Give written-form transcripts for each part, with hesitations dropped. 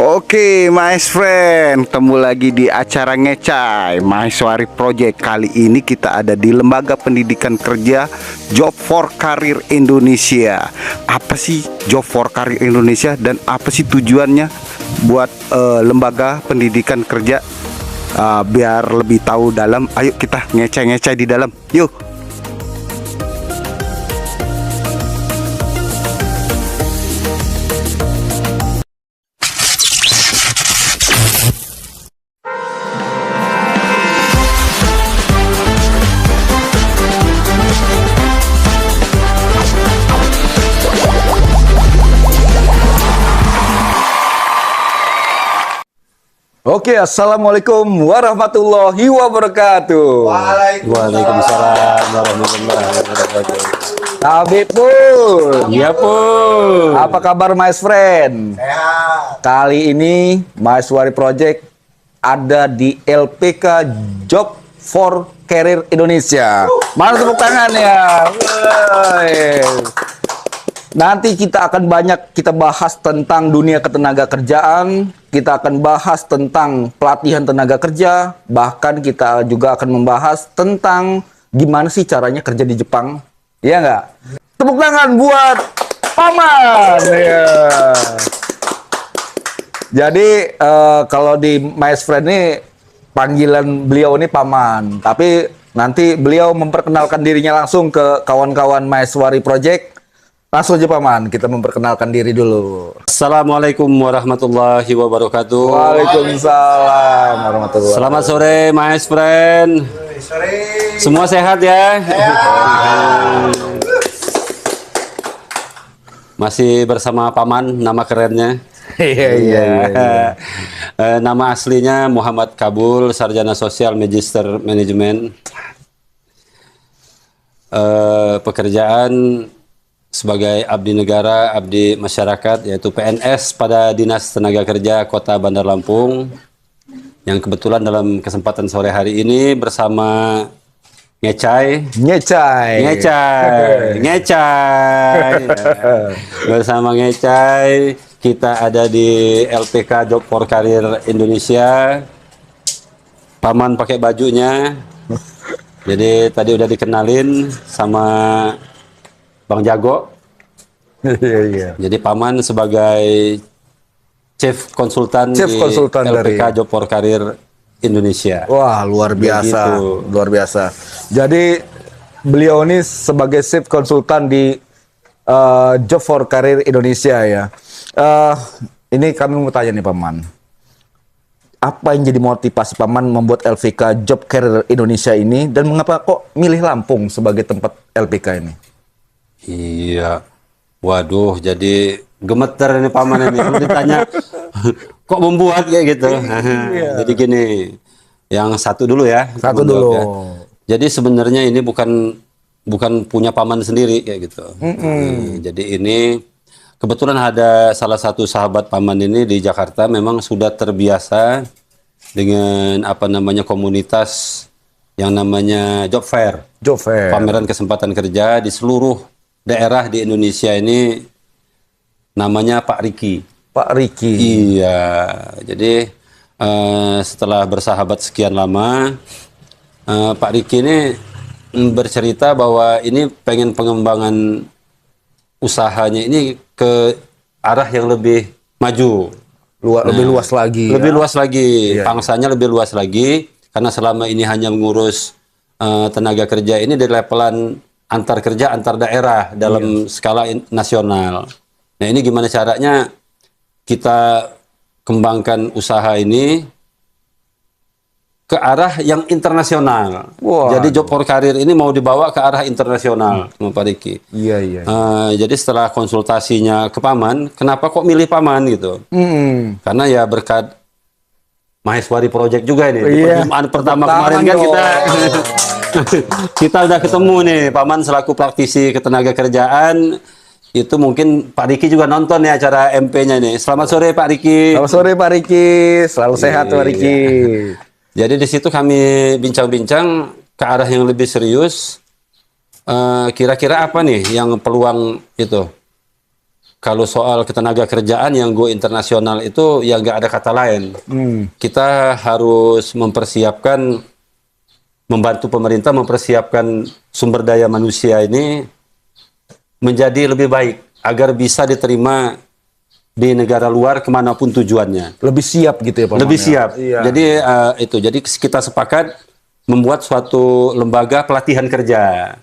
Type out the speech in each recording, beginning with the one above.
Oke, my friend, ketemu lagi di acara Ngecai Mahasiswari Project. Kali ini kita ada di Lembaga Pendidikan Kerja Job for Career Indonesia. Apa sih Job for Career Indonesia dan apa sih tujuannya buat Lembaga Pendidikan Kerja? Biar lebih tahu dalam, ayo kita ngecai-ngecai di dalam. Yuk. Oke, assalamualaikum warahmatullahi wabarakatuh. Waalaikumsalam warahmatullahi wabarakatuh. Habib Pul. Iya Pul. Apa kabar my friend? Sehat. Kali ini Mahasiswari Project ada di LPK Job for Career Indonesia. Mana tepuk tangannya? Nanti kita akan kita bahas tentang dunia ketenaga kerjaan, kita akan bahas tentang pelatihan tenaga kerja, bahkan kita juga akan membahas tentang gimana sih caranya kerja di Jepang. Iya nggak? Tepuk tangan buat Paman. Ya. Jadi kalau di My Friend ini panggilan beliau ini Paman, tapi nanti beliau memperkenalkan dirinya langsung ke kawan-kawan Mahasiswari Project. Langsung aja Paman, kita memperkenalkan diri dulu. Assalamualaikum warahmatullahi wabarakatuh. Waalaikumsalam warahmatullahi wabarakatuh. Selamat sore my friend. Sore. Semua sehat ya? Masih bersama Paman, nama kerennya. Iya. Nama aslinya Muhammad Kabul, sarjana sosial Magister Manajemen. Pekerjaan sebagai abdi negara, abdi masyarakat, yaitu PNS pada Dinas Tenaga Kerja Kota Bandar Lampung, yang kebetulan dalam kesempatan sore hari ini bersama Ngecai bersama Ngecai kita ada di LPK Job for Career Indonesia. Paman pakai bajunya, jadi tadi udah dikenalin sama Bang Jago. Iya. Jadi Paman sebagai Chief Konsultan di LPK Job for Career Indonesia. Wah, luar biasa. Begitu. Luar biasa. Jadi beliau ini sebagai Chief Konsultan di Job for Career Indonesia ya. Ini kami mau tanya nih Paman. Apa yang jadi motivasi Paman membuat LPK Job Career Indonesia ini dan mengapa kok milih Lampung sebagai tempat LPK ini? Iya, waduh, jadi gemeter ini Paman ini. Kalau ditanya, kok membuat kayak gitu? Jadi gini, yang satu dulu ya. Satu dulu. Ya. Jadi sebenarnya ini bukan punya Paman sendiri kayak gitu. Jadi ini kebetulan ada salah satu sahabat Paman ini di Jakarta memang sudah terbiasa dengan komunitas yang namanya job fair. Job fair. Pameran kesempatan kerja di seluruh daerah di Indonesia ini, namanya Pak Riki. Pak Riki. Iya, jadi setelah bersahabat sekian lama, Pak Riki ini bercerita bahwa ini pengen pengembangan usahanya ini ke arah yang lebih maju. Lebih luas lagi. Lebih luas lagi, Iya, pangsanya lebih luas lagi, karena selama ini hanya mengurus tenaga kerja ini di levelan antar kerja antar daerah dalam skala nasional. Nah, ini gimana caranya kita kembangkan usaha ini ke arah yang internasional. Wah. Jadi Job for Career ini mau dibawa ke arah internasional, Pak Riki. Iya. Jadi setelah konsultasinya ke Paman, kenapa kok milih Paman gitu? Karena ya berkat Mahasiswari Project juga ini. Di perjumpaan pertama kemarin kan kita udah ketemu nih, Paman selaku praktisi ketenaga kerjaan. Itu mungkin Pak Riki juga nonton ya acara MP-nya nih. Selamat sore Pak Riki. Selamat sore Pak Riki. Selalu sehat Pak Riki. Jadi di situ kami bincang-bincang ke arah yang lebih serius. Kira-kira apa nih yang peluang itu? kalau soal ketenaga kerjaan yang go internasional itu ya nggak ada kata lain. Kita harus membantu pemerintah mempersiapkan sumber daya manusia ini menjadi lebih baik agar bisa diterima di negara luar kemanapun tujuannya. Lebih siap gitu ya Pak. Lebih Man, siap. Iya. Jadi kita sepakat membuat suatu lembaga pelatihan kerja.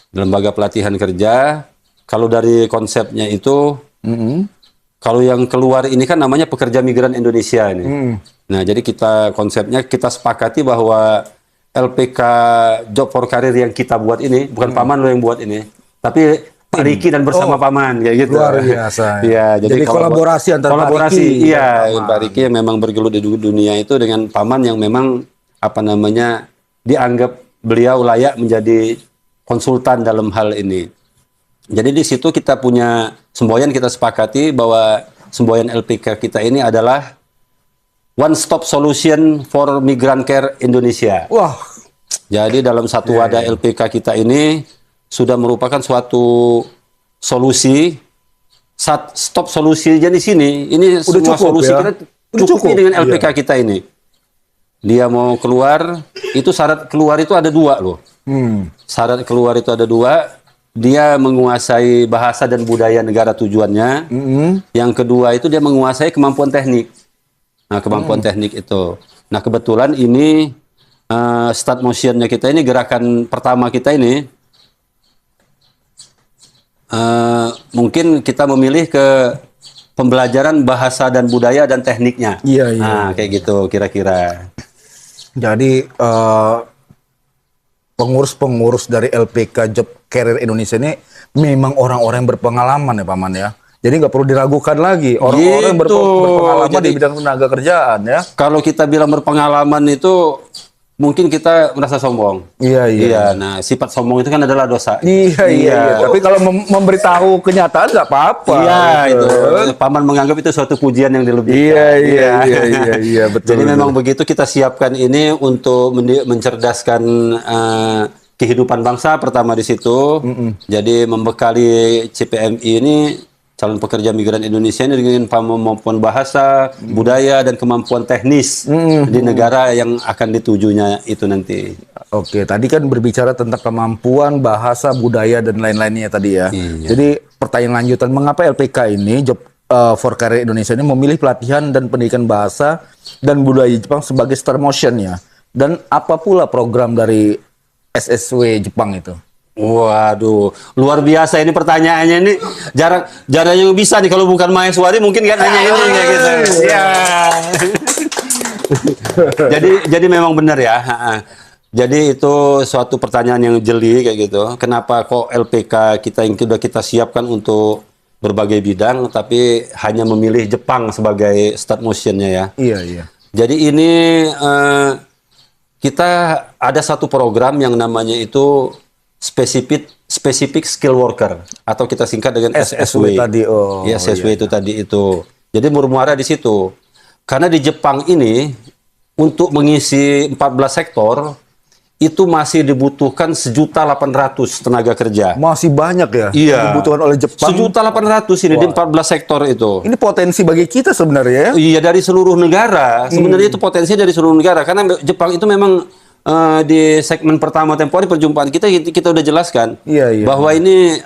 Lembaga pelatihan kerja. Kalau dari konsepnya itu, kalau yang keluar ini kan namanya pekerja migran Indonesia ini. Nah, jadi konsepnya kita sepakati bahwa LPK Job for Career yang kita buat ini, bukan Paman lo yang buat ini, tapi Pak Riki dan bersama Paman, kayak gitu. Luar biasa. Ya, jadi kolaborasi antara Pak Riki iya, dan Paman. Pak Riki yang memang bergelut di dunia itu dengan Paman yang memang dianggap beliau layak menjadi konsultan dalam hal ini. Jadi di situ kita punya semboyan, kita sepakati bahwa semboyan LPK kita ini adalah One Stop Solution for Migrant Care Indonesia. Wah. Jadi dalam satu wadah LPK kita ini sudah merupakan suatu solusi, stop solusi di sini. Ini Udah semua cukup, solusi ya? kita Udah cukupi cukup, dengan iya. LPK kita ini. Dia mau keluar, itu syarat keluar itu ada 2 loh. Syarat keluar itu ada 2. Dia menguasai bahasa dan budaya negara tujuannya. Yang kedua itu dia menguasai kemampuan teknik. Nah, kemampuan teknik itu. Nah, kebetulan ini start motionnya kita ini, gerakan pertama kita ini, mungkin kita memilih ke pembelajaran bahasa dan budaya dan tekniknya. Iya. Nah, kayak gitu kira-kira. Jadi pengurus-pengurus dari LPK Job Career Indonesia ini memang orang-orang yang berpengalaman ya Paman ya. Jadi nggak perlu diragukan lagi orang-orang yang Gitu. berpengalaman Jadi, di bidang tenaga kerjaan ya. kalau kita bilang berpengalaman itu mungkin kita merasa sombong. Iya. Nah, sifat sombong itu kan adalah dosa. Iya. Tapi kalau memberitahu kenyataan nggak apa-apa. Iya, gitu. itu Paman menganggap itu suatu pujian yang dilebihkan. Iya, betul. Jadi memang begitu kita siapkan ini untuk mencerdaskan kehidupan bangsa pertama di situ. Jadi membekali CPMI ini, calon pekerja migran Indonesia ini, dengan kemampuan bahasa, budaya, dan kemampuan teknis di negara yang akan ditujunya itu nanti. Oke, tadi kan berbicara tentang kemampuan bahasa, budaya, dan lain-lainnya tadi ya. Iya. Jadi pertanyaan lanjutan, mengapa LPK ini, Job for Career Indonesia ini memilih pelatihan dan pendidikan bahasa dan budaya Jepang sebagai start motion-nya? Dan apa pula program dari SSW Jepang itu? Waduh, luar biasa ini pertanyaannya ini. Jarang yang bisa nih, kalau bukan Maheswari mungkin kan hanya ini kayak gitu. Ya. jadi memang benar ya. Jadi itu suatu pertanyaan yang jeli kayak gitu. Kenapa kok LPK kita yang sudah kita siapkan untuk berbagai bidang tapi hanya memilih Jepang sebagai start motion-nya ya. Iya. Jadi ini kita ada satu program yang namanya itu Specific Skill Worker, atau kita singkat dengan SSW. tadi. Ya, SSW itu tadi itu. Jadi bermuara di situ. Karena di Jepang ini untuk mengisi 14 sektor itu masih dibutuhkan 1.800.000 tenaga kerja. Masih banyak ya? Iya. Dibutuhkan oleh Jepang. 1.800.000 ini di 14 sektor itu. Ini potensi bagi kita sebenarnya ya? Iya, dari seluruh negara. Sebenarnya itu potensi dari seluruh negara. Karena Jepang itu memang di segmen pertama tempo hari perjumpaan kita udah jelaskan Iya. bahwa ini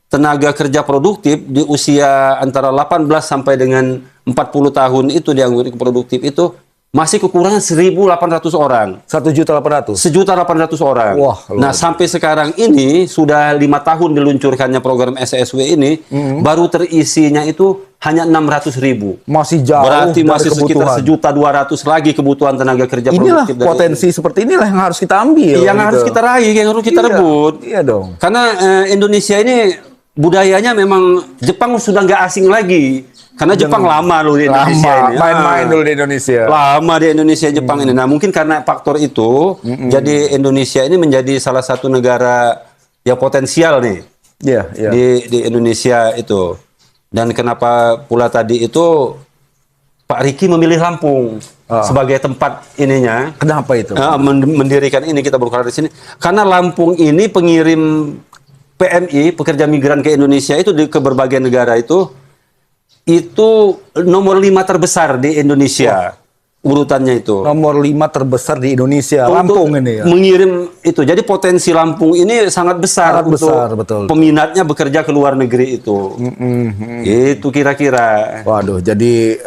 tenaga kerja produktif di usia antara 18 sampai dengan 40 tahun itu dianggap produktif itu masih kekurangan 1.800 orang. 1.800.000. 1.800 orang. Wah, Nah, sampai sekarang ini sudah 5 tahun diluncurkannya program SSW ini, baru terisinya itu hanya 600.000. Masih jauh Berarti dari masih sekitar kebutuhan. 1.200.000 lagi kebutuhan tenaga kerja Inilah produktif. potensi seperti inilah yang harus kita ambil. Yang harus kita raih, yang harus kita rebut. Iya dong. Karena Indonesia ini budayanya memang Jepang sudah nggak asing lagi. Karena Jepang lama loh di Indonesia ini. Main-main dulu di Indonesia. Lama di Indonesia Jepang ini. Nah, mungkin karena faktor itu, jadi Indonesia ini menjadi salah satu negara yang potensial nih. Iya. Di Indonesia itu. Dan kenapa pula tadi itu Pak Riki memilih Lampung sebagai tempat ininya. Kenapa itu? Mendirikan ini, kita berkarya di sini. Karena Lampung ini pengirim PMI, pekerja migran ke Indonesia itu ke berbagai negara itu nomor 5 terbesar di Indonesia. Urutannya itu. Nomor 5 terbesar di Indonesia, Lampung Untuk ini ya. mengirim itu. Jadi potensi Lampung ini sangat besar Sangat untuk besar, betul. peminatnya bekerja ke luar negeri itu. Itu kira-kira. Waduh, jadi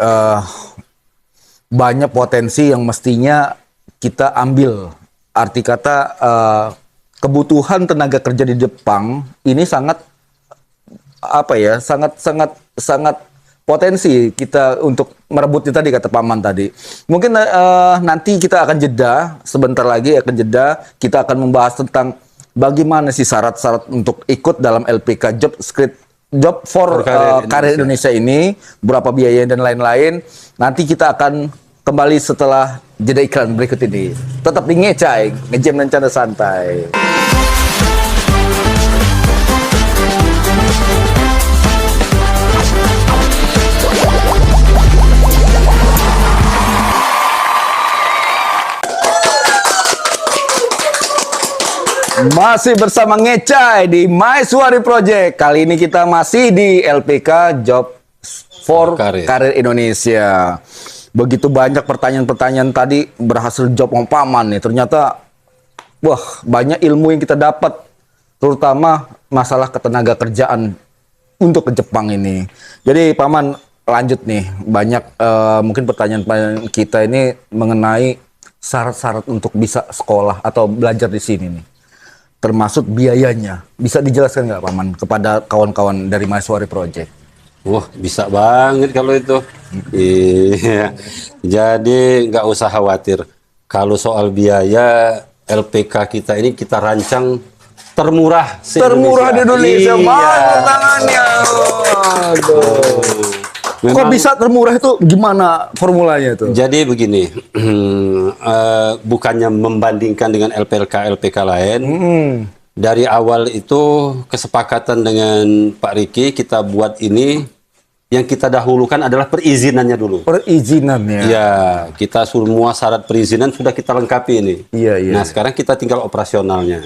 banyak potensi yang mestinya kita ambil. Arti kata kebutuhan tenaga kerja di Jepang ini sangat apa ya? Sangat potensi kita untuk merebutnya tadi kata Paman tadi. Mungkin nanti kita akan jeda sebentar lagi akan jeda. Kita akan membahas tentang bagaimana sih syarat-syarat untuk ikut dalam LPK Job for Karir Indonesia ini, berapa biaya dan lain-lain. Nanti kita akan kembali setelah jeda iklan berikut ini. Tetap di Ngecai, ngejam dan canda santai. Masih bersama Ngecai di Maiswari Project. Kali ini kita masih di LPK Job for Karir Indonesia. Begitu banyak pertanyaan-pertanyaan tadi berhasil jawab sama Paman nih. Ternyata wah, banyak ilmu yang kita dapat, terutama masalah ketenaga kerjaan untuk ke Jepang ini. Jadi Paman lanjut nih, banyak mungkin pertanyaan kita ini mengenai syarat-syarat untuk bisa sekolah atau belajar di sini nih. Termasuk biayanya. Bisa dijelaskan nggak Paman kepada kawan-kawan dari Maiswari Project? Wah, bisa banget kalau itu. Iya. Jadi nggak usah khawatir. Kalau soal biaya, LPK kita ini kita rancang termurah Termurah di Indonesia. Iya. Mana tangannya? Aduh. Kok bisa termurah itu gimana formulanya itu? Jadi begini, bukannya membandingkan dengan LPK lain, dari awal itu kesepakatan dengan Pak Riki kita buat ini, yang kita dahulukan adalah perizinannya dulu. Perizinannya. Ya, kita semua syarat perizinan sudah kita lengkapi ini. Iya, iya. Nah, sekarang kita tinggal operasionalnya.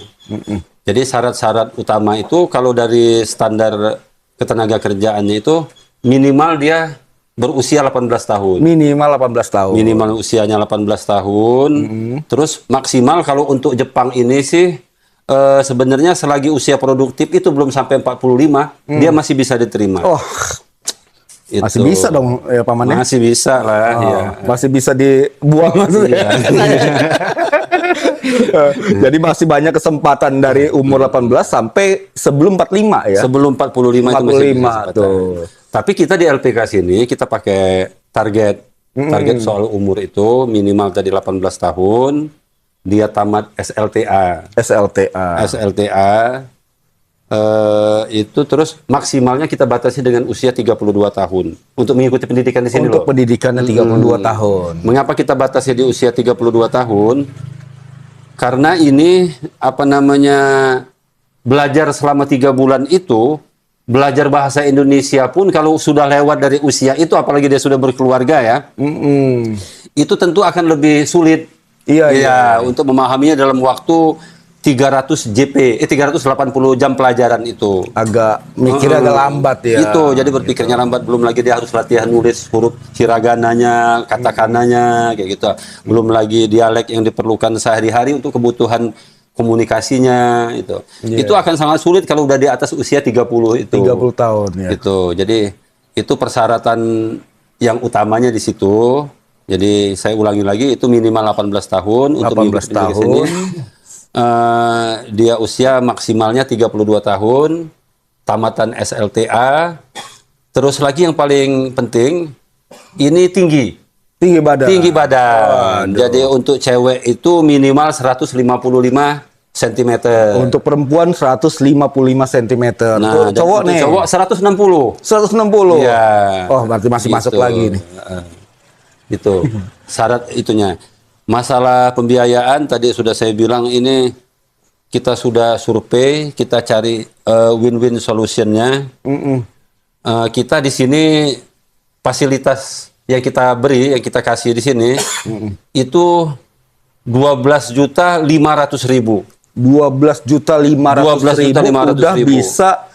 Jadi syarat-syarat utama itu kalau dari standar ketenaga kerjaannya itu minimal dia berusia 18 tahun. Minimal 18 tahun. Minimal usianya 18 tahun. Terus maksimal kalau untuk Jepang ini sih sebenarnya selagi usia produktif itu belum sampai 45, dia masih bisa diterima. Oh, masih Itu. bisa dong ya Paman ya? Masih bisa lah, ya. Masih bisa dibuang maksudnya. Jadi masih banyak kesempatan dari umur 18 sampai sebelum 45 ya? Sebelum 45 itu masih bisa 45 kesempatan. tuh. Tapi kita di LPK sini kita pakai target soal umur itu minimal tadi 18 tahun, dia tamat SLTA. Itu terus maksimalnya kita batasi dengan usia 32 tahun untuk mengikuti pendidikan di sini Untuk loh. pendidikannya 32 tahun. Mengapa kita batasi di usia 32 tahun? Karena ini belajar selama 3 bulan itu, belajar bahasa Indonesia pun kalau sudah lewat dari usia itu, apalagi dia sudah berkeluarga ya, itu tentu akan lebih sulit. Iya. Untuk memahaminya dalam waktu 380 jam pelajaran itu. Agak mikirnya agak lambat ya. Itu, jadi berpikirnya lambat. Belum lagi dia harus latihan nulis huruf hiragananya, katakananya, kayak gitu. Belum lagi dialek yang diperlukan sehari-hari untuk kebutuhan komunikasinya itu. Itu akan sangat sulit kalau udah di atas usia 30 itu. 30 tahun ya. Itu. Jadi itu persyaratan yang utamanya di situ. Jadi saya ulangi lagi, itu minimal 18 tahun untuk 18 tahun. Dia usia maksimalnya 32 tahun, tamatan SLTA. Terus lagi yang paling penting, ini tinggi badan. Jadi untuk cewek itu minimal 155 cm. Untuk perempuan 155 cm. Nah, Cowok nih. Cowok 160. 160. Ya. Oh, berarti masih masuk lagi nih. Itu syarat itunya. Masalah pembiayaan tadi sudah saya bilang, ini kita sudah survei, kita cari win-win solutionnya. Kita di sini fasilitas yang kita beri, yang kita kasih di sini itu 12.500.000. 12.500.000 udah bisa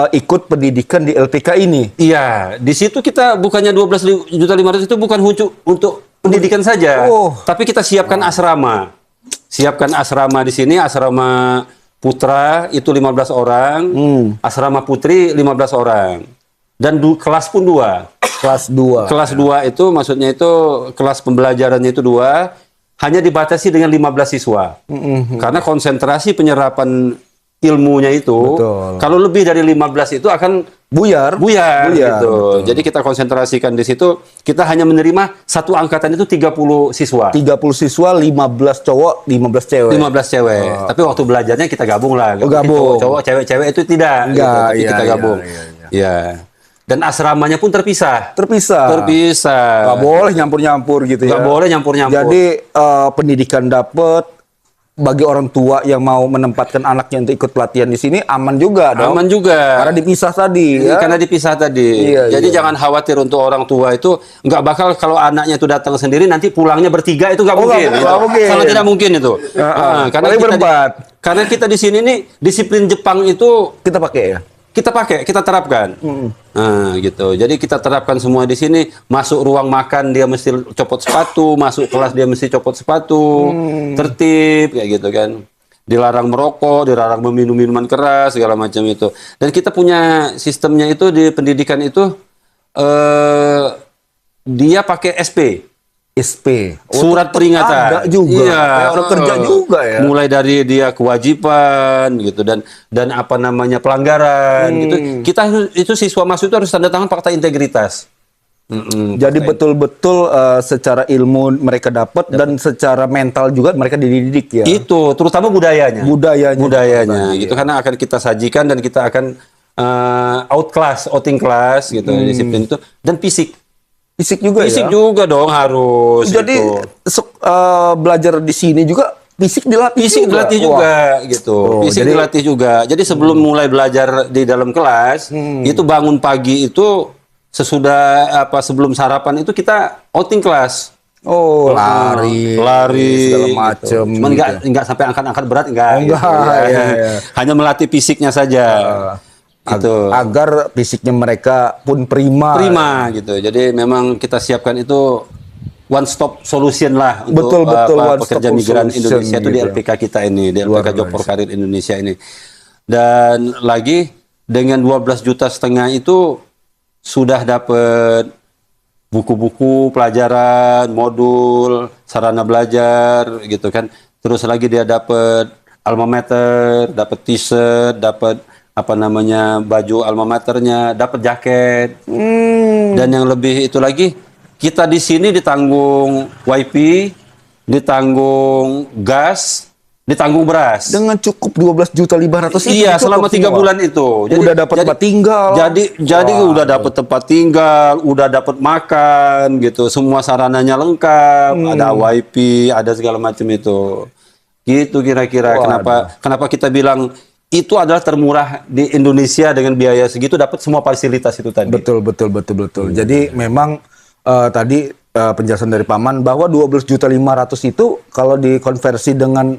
ikut pendidikan di LPK ini. Iya, di situ kita bukannya 12.500.000 itu bukan untuk pendidikan saja, tapi kita siapkan asrama. Siapkan asrama di sini, asrama putra itu 15 orang, asrama putri 15 orang. Dan kelas pun 2. Kelas 2. Kelas 2 itu maksudnya itu kelas pembelajarannya itu 2, hanya dibatasi dengan 15 siswa. Karena konsentrasi penyerapan ilmunya itu, kalau lebih dari 15 itu akan buyar gitu. Jadi kita konsentrasikan di situ, kita hanya menerima satu angkatan itu 30 siswa. 30 siswa, 15 cowok, 15 cewek. 15 cewek. Tapi waktu belajarnya kita gabung lah. Gabung. Cowok, cewek itu tidak. Gitu. Tapi kita gabung. Iya. Dan asramanya pun terpisah. Nggak boleh nyampur-nyampur gitu ya. Nggak boleh nyampur-nyampur. Jadi pendidikan dapat, bagi orang tua yang mau menempatkan anaknya untuk ikut pelatihan di sini aman juga dong. Aman juga. Karena dipisah tadi. Ya? Karena dipisah tadi. Jadi jangan khawatir untuk orang tua itu, nggak bakal kalau anaknya itu datang sendiri nanti pulangnya bertiga itu nggak mungkin. Sangat tidak mungkin itu. Karena kita di sini nih disiplin Jepang itu kita pakai ya. Kita terapkan. Nah, gitu. Jadi kita terapkan semua di sini. Masuk ruang makan dia mesti copot sepatu, masuk kelas dia mesti copot sepatu, tertib kayak gitu kan. Dilarang merokok, dilarang meminum minuman keras segala macam itu. Dan kita punya sistemnya itu di pendidikan itu dia pakai SP. Surat peringatan. Ada juga. Iya, orang kerja juga ya. Mulai dari dia kewajiban gitu dan apa namanya pelanggaran gitu. Kita itu siswa masuk itu harus tanda tangan fakta integritas. Jadi betul-betul secara ilmu mereka dapat dan secara mental juga mereka dididik ya. Itu terutama budayanya gitu. Karena akan kita sajikan dan kita akan outing class gitu disiplin itu dan Fisik juga dong harus. Jadi belajar di sini juga fisik dilatih juga gitu. Fisik dilatih juga. Jadi sebelum mulai belajar di dalam kelas, itu bangun pagi itu sebelum sarapan itu kita outing kelas. Lari segala macam. Gitu. Cuman enggak sampai angkat-angkat berat enggak. Gitu, ya. Hanya melatih fisiknya saja. Gitu. Agar fisiknya mereka pun prima gitu. Jadi memang kita siapkan itu one stop solution lah untuk pekerja migran Indonesia itu di LPK kita ini, di LPK Job for Career Indonesia ini. Dan lagi dengan 12,5 juta itu sudah dapat buku-buku pelajaran, modul, sarana belajar gitu kan. Terus lagi dia dapat alma mater, dapat t-shirt, dapat baju alma maternya, dapat jaket. Dan yang lebih itu lagi, kita di sini ditanggung WiFi, ditanggung gas, ditanggung beras. Dengan cukup 12.500.000 itu. Iya, selama 3 bulan itu. Jadi, udah dapat tempat tinggal. Jadi udah dapat tempat tinggal, udah dapat makan gitu. Semua sarananya lengkap, ada WiFi, ada segala macam itu. Gitu kira-kira kenapa kita bilang itu adalah termurah di Indonesia dengan biaya segitu dapat semua fasilitas itu tadi. Betul. Jadi memang tadi penjelasan dari Paman bahwa 12.500 itu kalau dikonversi dengan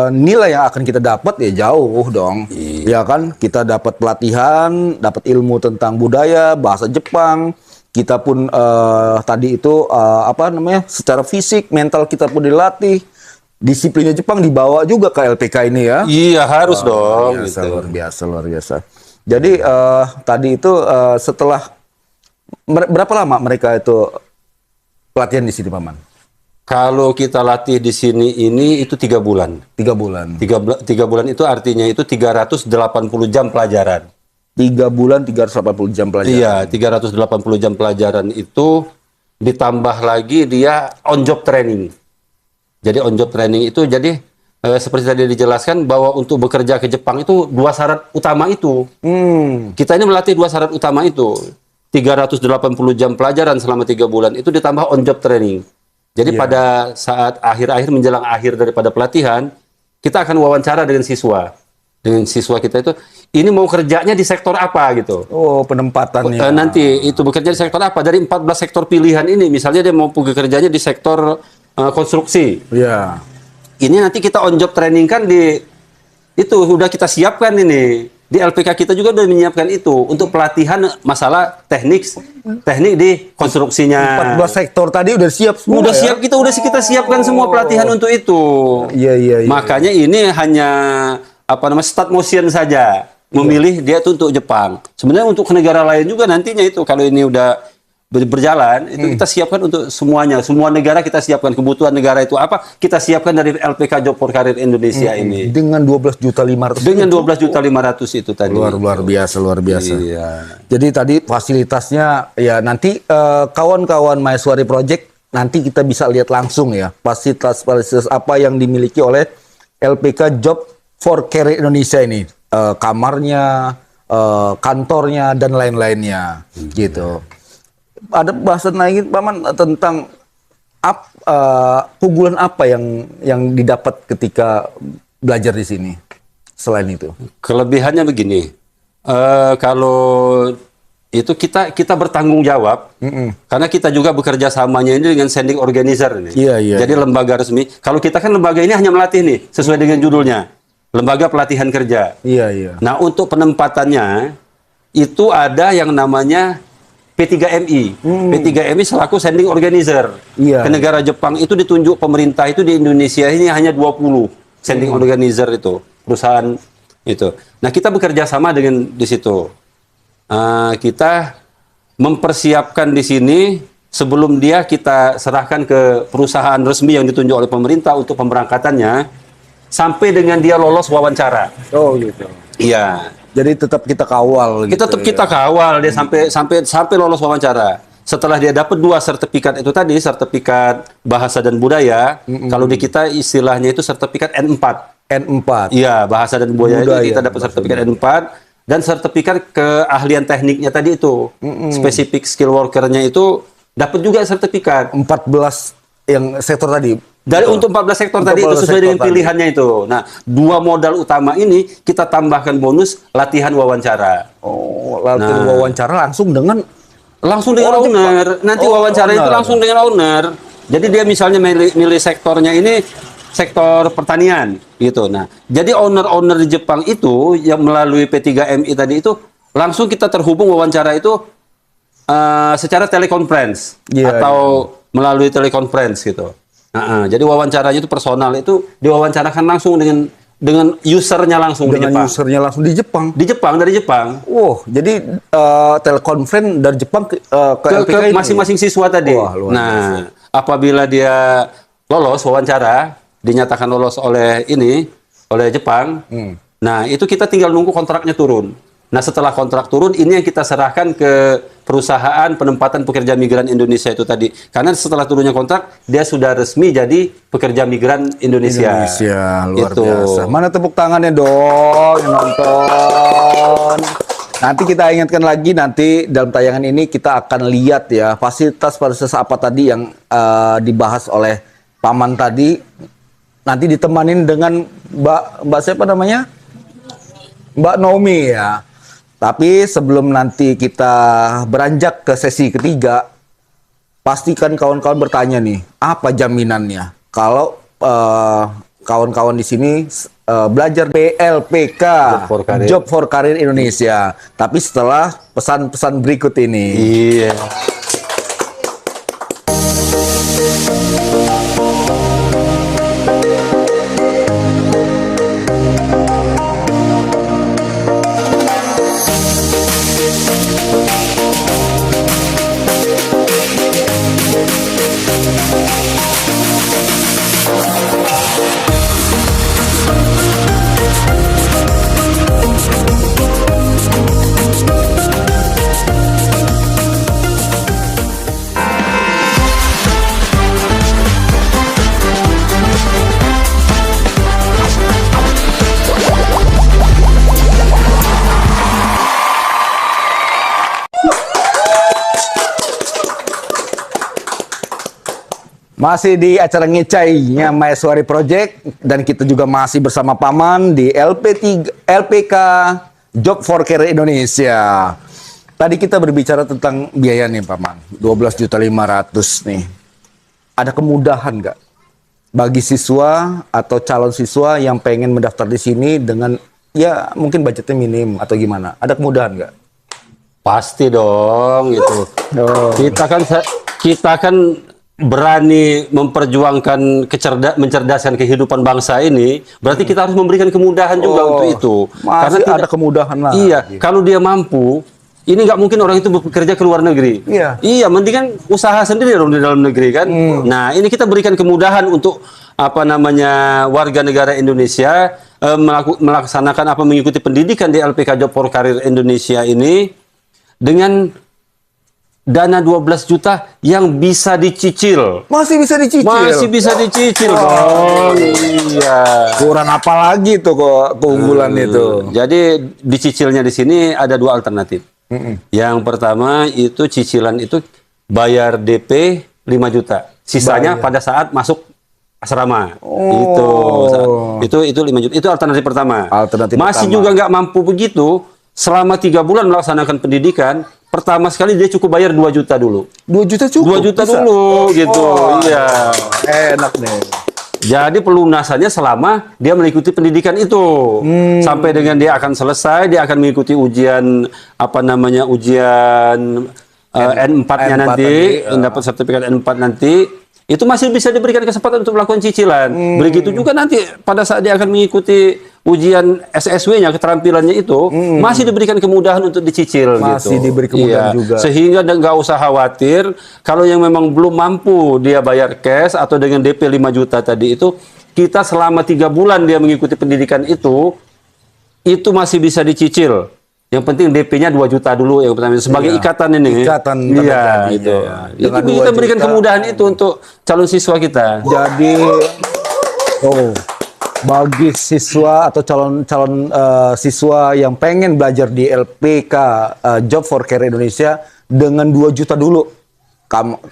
nilai yang akan kita dapat ya jauh dong. Ya kan? Kita dapat pelatihan, dapat ilmu tentang budaya, bahasa Jepang. Kita pun tadi itu secara fisik, mental kita pun dilatih. Disiplinnya Jepang dibawa juga ke LPK ini ya. Iya harus dong. Luar biasa. Jadi tadi itu setelah berapa lama mereka itu pelatihan di sini, Paman? Kalau kita latih di sini ini itu 3 bulan. 3 bulan. 3 bulan itu artinya itu 380 jam pelajaran. 3 bulan 380 jam pelajaran. Iya, 380 jam pelajaran itu ditambah lagi dia on job training. Jadi on job training itu seperti tadi dijelaskan bahwa untuk bekerja ke Jepang itu 2 syarat utama itu. Kita ini melatih 2 syarat utama itu. 380 jam pelajaran selama 3 bulan itu ditambah on job training. Jadi pada saat akhir-akhir menjelang akhir daripada pelatihan, kita akan wawancara dengan siswa. Dengan siswa kita itu, ini mau kerjanya di sektor apa gitu. Penempatannya. Nanti itu bekerja di sektor apa? Dari 14 sektor pilihan ini, misalnya dia mau kerjanya di sektor konstruksi. Iya. ini nanti kita on job training kan di itu udah kita siapkan ini. Di LPK kita juga udah menyiapkan itu untuk pelatihan masalah teknik di konstruksinya. 14 sektor tadi udah siap semua Udah ya? siap, kita siapkan semua pelatihan untuk itu. Iya. Makanya ini hanya apa namanya start motion saja. Memilih dia itu untuk Jepang. Sebenarnya untuk negara lain juga nantinya itu kalau ini udah berjalan itu kita siapkan untuk semuanya. Semua negara kita siapkan, kebutuhan negara itu apa kita siapkan dari LPK Job for Career Indonesia ini. Dengan 12.500.000. Dengan 12.500.000 itu tadi. luar biasa. Iya. Jadi tadi fasilitasnya ya nanti kawan-kawan Maheswari Project nanti kita bisa lihat langsung ya fasilitas apa yang dimiliki oleh LPK Job for Career Indonesia ini. Kamarnya, kantornya dan lain-lainnya gitu. Ada bahasan lagi Paman tentang keunggulan apa yang didapat ketika belajar di sini selain itu? Kelebihannya begini, kalau itu kita bertanggung jawab, karena kita juga bekerja samanya ini dengan sending organizer ini. Iya. Jadi lembaga resmi. Kalau kita kan lembaga ini hanya melatih nih, sesuai dengan judulnya, lembaga pelatihan kerja. Iya. Nah untuk penempatannya itu ada yang namanya P3MI. P3MI selaku sending organizer. Iya. Ke negara Jepang itu ditunjuk pemerintah itu di Indonesia ini hanya 20 sending organizer itu, perusahaan itu. Nah, kita bekerja sama dengan di situ. Kita mempersiapkan di sini sebelum dia kita serahkan ke perusahaan resmi yang ditunjuk oleh pemerintah untuk pemberangkatannya sampai dengan dia lolos wawancara. Oh gitu. Iya. Jadi tetap kita kawal gitu. Kita kawal dia sampai lolos wawancara. Setelah dia dapat 2 sertifikat itu tadi, sertifikat bahasa dan budaya, kalau di kita istilahnya itu sertifikat N4. N4. Iya, bahasa dan budaya itu kita dapat sertifikat N4 dan sertifikat keahlian tekniknya tadi itu. Spesifik skill worker-nya itu dapat juga sertifikat. 14 yang sektor tadi. Dari untuk 14 sektor Untuk tadi itu 14 sesuai dengan sektor pilihannya itu. Nah, 2 modal utama ini kita tambahkan bonus latihan wawancara. Oh, latihan wawancara langsung dengan owner. Nanti wawancara itu langsung dengan owner. Jadi dia misalnya milih sektornya ini sektor pertanian gitu. Nah, jadi owner di Jepang itu yang melalui P3MI tadi itu langsung kita terhubung wawancara itu secara telekonferensi atau melalui telekonferensi gitu. Jadi wawancaranya itu personal itu diwawancarakan langsung dengan usernya langsung di Jepang. Usernya langsung di Jepang. Dari Jepang. Wow, jadi telekonferensi dari Jepang ke LPK ini masing-masing siswa tadi. Wah, luar biasa. Apabila dia lolos wawancara, dinyatakan lolos oleh Jepang. Nah, itu kita tinggal nunggu kontraknya turun. Nah, setelah kontrak turun, ini yang kita serahkan ke perusahaan penempatan pekerja migran Indonesia itu tadi. Karena setelah turunnya kontrak, dia sudah resmi jadi pekerja migran Indonesia. Luar Itu. biasa. Mana tepuk tangannya dong yang nonton. Nanti kita ingatkan lagi nanti dalam tayangan ini kita akan lihat ya fasilitas apa tadi yang dibahas oleh Paman tadi. Nanti ditemanin dengan Mbak siapa namanya? Mbak Naomi ya. Tapi sebelum nanti kita beranjak ke sesi ketiga, pastikan kawan-kawan bertanya nih, apa jaminannya kalau kawan-kawan di sini belajar PLPK Job for Career Indonesia. Tapi setelah pesan-pesan berikut ini. Iya. Masih di acara ngecainya Maheswari Project dan kita juga masih bersama Paman di LPK Job for Career Indonesia. Tadi kita berbicara tentang biaya nih Paman, 12.500.000 nih. Ada kemudahan nggak bagi siswa atau calon siswa yang pengen mendaftar di sini dengan ya mungkin budgetnya minim atau gimana? Ada kemudahan nggak? Pasti dong itu. Oh. Kita kan berani memperjuangkan mencerdaskan kehidupan bangsa ini, berarti kita harus memberikan kemudahan juga untuk itu. Masih ada kemudahan lah. Iya, kalau dia mampu, ini nggak mungkin orang itu bekerja ke luar negeri. Iya. Mendingan usaha sendiri dong di dalam negeri kan. Nah, ini kita berikan kemudahan untuk warga negara Indonesia melaksanakan mengikuti pendidikan di LPK Job for Career Indonesia ini dengan dana 12 juta yang bisa dicicil. Masih bisa dicicil. Masih bisa dicicil dong. Iya. Kurang apa lagi tuh kok keunggulan itu? Jadi dicicilnya di sini ada dua alternatif. Yang pertama itu cicilan itu bayar DP 5 juta. Sisanya pada saat masuk asrama. Itu 5 juta. Itu alternatif pertama. Masih juga nggak mampu begitu, selama 3 bulan melaksanakan pendidikan, pertama sekali dia cukup bayar 2 juta dulu. 2 juta cukup? 2 juta dulu gitu. Iya. Enak nih. Jadi pelunasannya selama dia mengikuti pendidikan itu. Sampai dengan dia akan selesai, dia akan mengikuti ujian ujian N4-nya nanti, dapat sertifikat N4 nanti. Itu masih bisa diberikan kesempatan untuk melakukan cicilan. Begitu juga nanti pada saat dia akan mengikuti ujian SSW-nya, keterampilannya itu, masih diberikan kemudahan untuk dicicil. Masih diberi kemudahan juga. Sehingga nggak usah khawatir, kalau yang memang belum mampu dia bayar cash atau dengan DP 5 juta tadi itu, kita selama 3 bulan dia mengikuti pendidikan itu masih bisa dicicil. Yang penting DP-nya 2 juta dulu yang pertama sebagai ikatan ini. Ikatan itu. Dengan Itu kita berikan kemudahan itu untuk calon siswa kita. Jadi bagi siswa atau calon siswa yang pengen belajar di LPK Job for Career Indonesia dengan 2 juta dulu.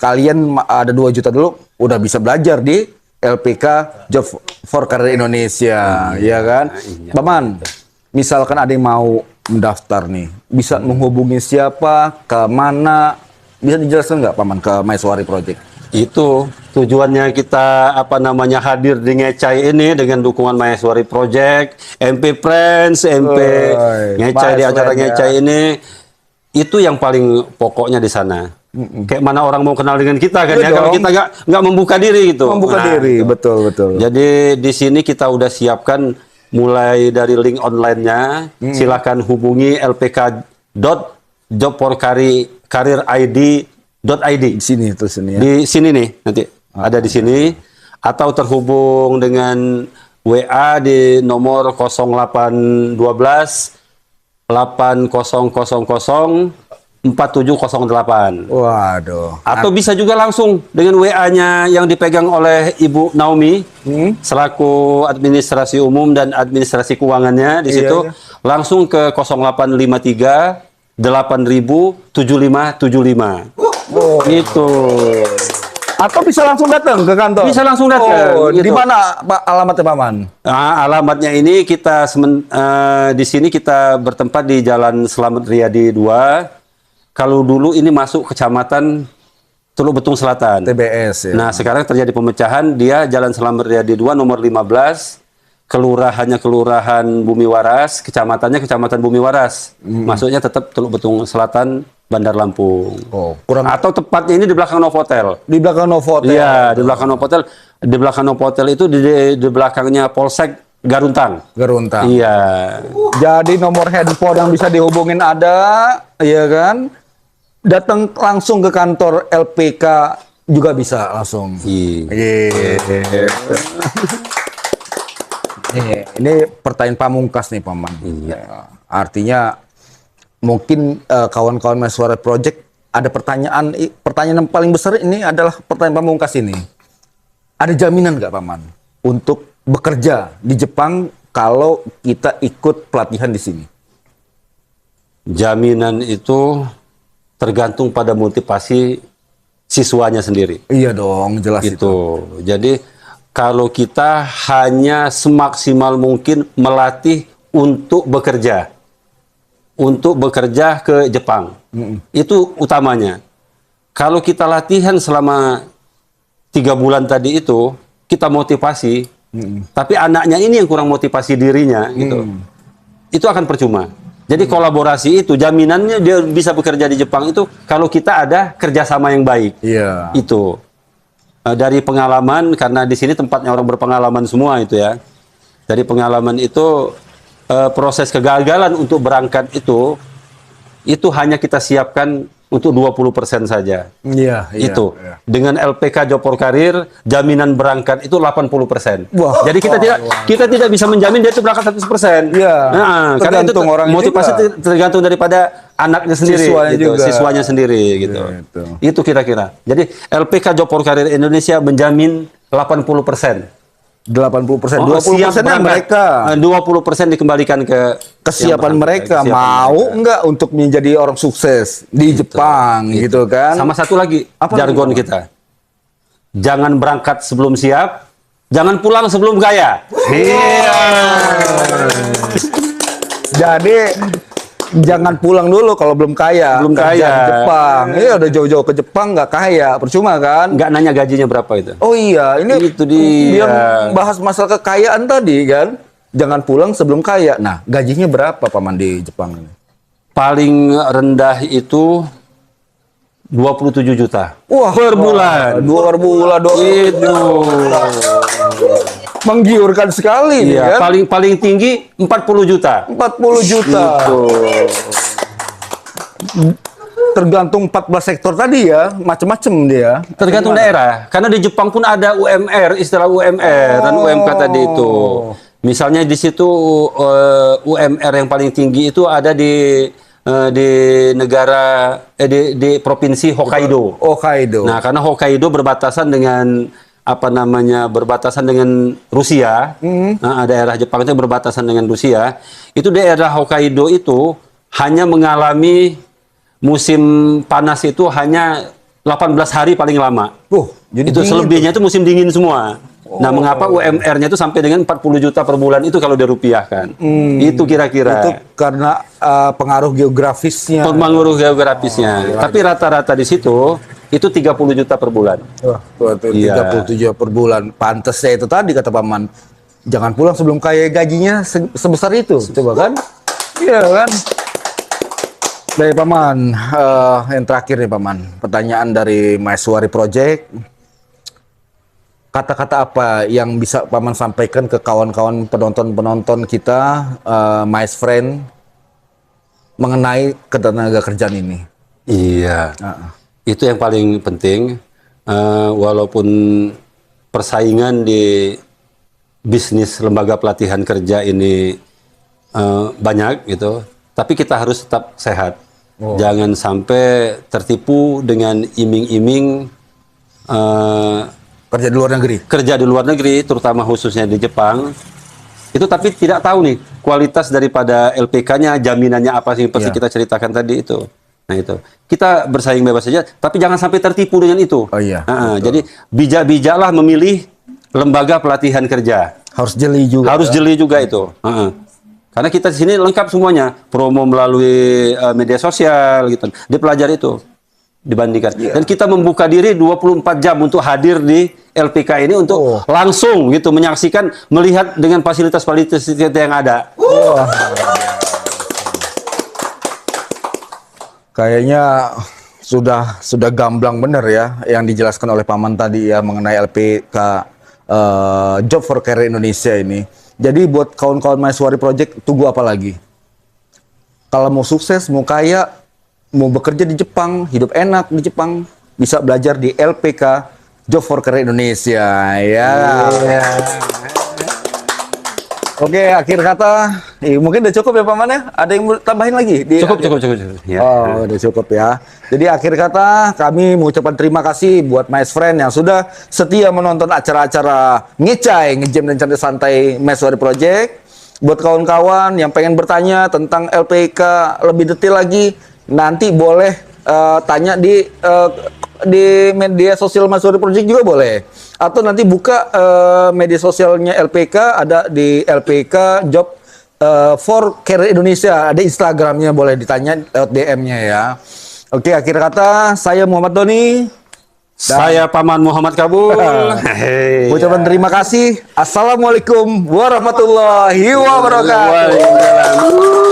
Kalian ada 2 juta dulu udah bisa belajar di LPK Job for Career Indonesia, ya kan? Paman, misalkan ada yang mau mendaftar nih, bisa menghubungi siapa, ke mana, bisa dijelaskan nggak Paman ke Maiswari Project? Itu tujuannya kita hadir di Ngecai ini dengan dukungan Maiswari Project, MP Friends, MP Ngecai di acara Ngecai ini, itu yang paling pokoknya di sana. Kayak mana orang mau kenal dengan kita kan ya, kalau kita nggak membuka diri gitu. Membuka diri, betul. Jadi di sini kita udah siapkan mulai dari link online-nya, silakan hubungi lpk.jobforcareerid.id. Di sini tuh sini ya. Di sini nih nanti ada di sini, atau terhubung dengan WA di nomor 0812 8000 4708. Waduh. Atau bisa juga langsung dengan WA-nya yang dipegang oleh Ibu Naomi selaku administrasi umum dan administrasi keuangannya di situ. Langsung ke 0853 8000 7575. Itu. Atau bisa langsung datang ke kantor. Bisa langsung datang. Di mana Pak alamatnya Paman? Nah, alamatnya ini kita di sini kita bertempat di Jalan Slamet Riyadi 2. Kalau dulu ini masuk kecamatan Teluk Betung Selatan. TBS ya. Nah, sekarang terjadi pemecahan, dia Jalan Slamet Riyadi 2 nomor 15, kelurahannya Kelurahan Bumi Waras, kecamatannya Kecamatan Bumi Waras. Masuknya tetap Teluk Betung Selatan, Bandar Lampung. Atau tepatnya ini di belakang Novotel. Di belakang Novotel. Iya, di belakang Novotel. Di belakang Novotel itu di belakangnya Polsek Garuntang. Iya. Jadi nomor handphone yang bisa dihubungin ada, ya kan? Datang langsung ke kantor LPK juga bisa langsung. Iya. Ini pertanyaan pamungkas nih Paman. Iya. Artinya mungkin kawan-kawan Maiswari Project ada pertanyaan yang paling besar ini adalah pertanyaan pamungkas ini. Ada jaminan nggak Paman untuk bekerja di Jepang kalau kita ikut pelatihan di sini? Jaminan itu tergantung pada motivasi siswanya sendiri. Iya dong, jelas itu. Jadi kalau kita hanya semaksimal mungkin melatih untuk bekerja ke Jepang, itu utamanya. Kalau kita latihan selama 3 bulan tadi itu, kita motivasi, tapi anaknya ini yang kurang motivasi dirinya, gitu, itu akan percuma. Jadi kolaborasi itu jaminannya dia bisa bekerja di Jepang itu kalau kita ada kerjasama yang baik. Iya. Itu dari pengalaman, karena di sini tempatnya orang berpengalaman semua itu ya. Dari pengalaman itu proses kegagalan untuk berangkat itu hanya kita siapkan untuk 20% saja. Iya, iya. Itu iya. dengan LPK Job for Career jaminan berangkat itu 80%. Wah. Jadi kita tidak bisa menjamin dia itu berangkat 100%. Iya. Nah, karena itu Tergantung orangnya motivasi juga. tergantung daripada anaknya sendiri, Siswanya gitu, juga. siswanya sendiri gitu. Gitu. Itu kira-kira. Jadi LPK Job for Career Indonesia menjamin 80%. 80%, Oh, 20% siap nya berangkat. mereka. 20% dikembalikan ke Kesiapan yang mereka berangkat. Kesiapan mau mereka. nggak untuk menjadi orang sukses di Jepang gitu kan? Sama satu lagi Apa jargon itu? kita. Jangan berangkat sebelum siap, jangan pulang sebelum kaya. Iya. Jadi jangan pulang dulu kalau belum kaya. Belum Kerja kaya. di Jepang. Iya udah jauh-jauh ke Jepang nggak kaya, percuma kan? Nggak nanya gajinya berapa itu. Oh iya, ini Itu dia. yang bahas masalah kekayaan tadi kan. Jangan pulang sebelum kaya. Nah, gajinya berapa Paman di Jepang ini? Paling rendah itu 27 juta. Wah, per bulan. 2 bulan Itu. Menggiurkan sekali nih Iya, kan. paling tinggi 40 juta. 40 juta. Itu. Tergantung 14 sektor tadi ya, macem-macem dia. Tergantung daerah. Karena di Jepang pun ada UMR, istilah UMR dan UMK tadi itu. Misalnya di situ UMR yang paling tinggi itu ada di negara di provinsi Hokkaido. Hokkaido. Nah, karena Hokkaido berbatasan dengan berbatasan dengan Rusia. Nah, daerah Jepang itu berbatasan dengan Rusia. Itu daerah Hokkaido itu hanya mengalami musim panas itu hanya 18 hari paling lama. Jadi Itu dingin selebihnya itu musim dingin semua. Nah, mengapa UMR-nya itu sampai dengan 40 juta per bulan itu kalau dirupiahkan? Itu kira-kira. Itu karena pengaruh geografisnya. Pengaruh geografisnya. Tapi rata-rata di situ itu 30 juta per bulan. Wah, tuh, Iya. 37 per bulan. Pantasnya itu tadi kata Paman. Jangan pulang sebelum kaya, gajinya sebesar itu. Coba kan? Iya kan? Dari Paman, yang terakhir nih Paman. Pertanyaan dari Maheswari Project. Kata-kata apa yang bisa Paman sampaikan ke kawan-kawan penonton-penonton kita, Maes Friend, mengenai ketenaga kerjaan ini? Iya. Itu yang paling penting. Walaupun persaingan di bisnis lembaga pelatihan kerja ini banyak gitu, tapi kita harus tetap sehat. Jangan sampai tertipu dengan iming-iming Kerja di luar negeri. kerja di luar negeri, terutama khususnya di Jepang. Itu tapi tidak tahu nih kualitas daripada LPK-nya, jaminannya apa sih, seperti Iya. kita ceritakan tadi itu. Nah itu, kita bersaing bebas saja, tapi jangan sampai tertipu dengan itu. Oh iya, Jadi bijak-bijaklah memilih lembaga pelatihan kerja. Harus jeli juga. Harus jeli juga itu. Karena kita di sini lengkap semuanya, promo melalui media sosial gitu. Dipelajari itu dibandingkan. Dan kita membuka diri 24 jam untuk hadir di LPK ini untuk langsung gitu menyaksikan, melihat dengan fasilitas-fasilitas yang ada. Kayaknya sudah gamblang bener ya yang dijelaskan oleh Paman tadi ya mengenai LPK Job for Career Indonesia ini. Jadi buat kawan-kawan Maheswari Project, tunggu apa lagi? Kalau mau sukses, mau kaya, mau bekerja di Jepang, hidup enak di Jepang, bisa belajar di LPK Job for Career Indonesia ya. Oke, akhir kata, mungkin udah cukup ya Paman ya? Ada yang mau tambahin lagi? Cukup. Ya. Oh, udah cukup ya. Jadi akhir kata, kami mengucapkan terima kasih buat Maes Friend yang sudah setia menonton acara-acara ngecai, ngejam dan santai Maheswari Project. Buat kawan-kawan yang pengen bertanya tentang LPK lebih detail lagi, nanti boleh tanya di media sosial Maheswari Project juga boleh. Atau nanti buka media sosialnya LPK, ada di LPK Job for Career Indonesia, ada Instagramnya, boleh ditanya lewat DM-nya ya. Oke, akhir kata, saya Muhammad Doni. Saya Paman Muhammad Kabul. Hei. Ucapan terima kasih. Assalamualaikum warahmatullahi wabarakatuh. Waalaikumsalam.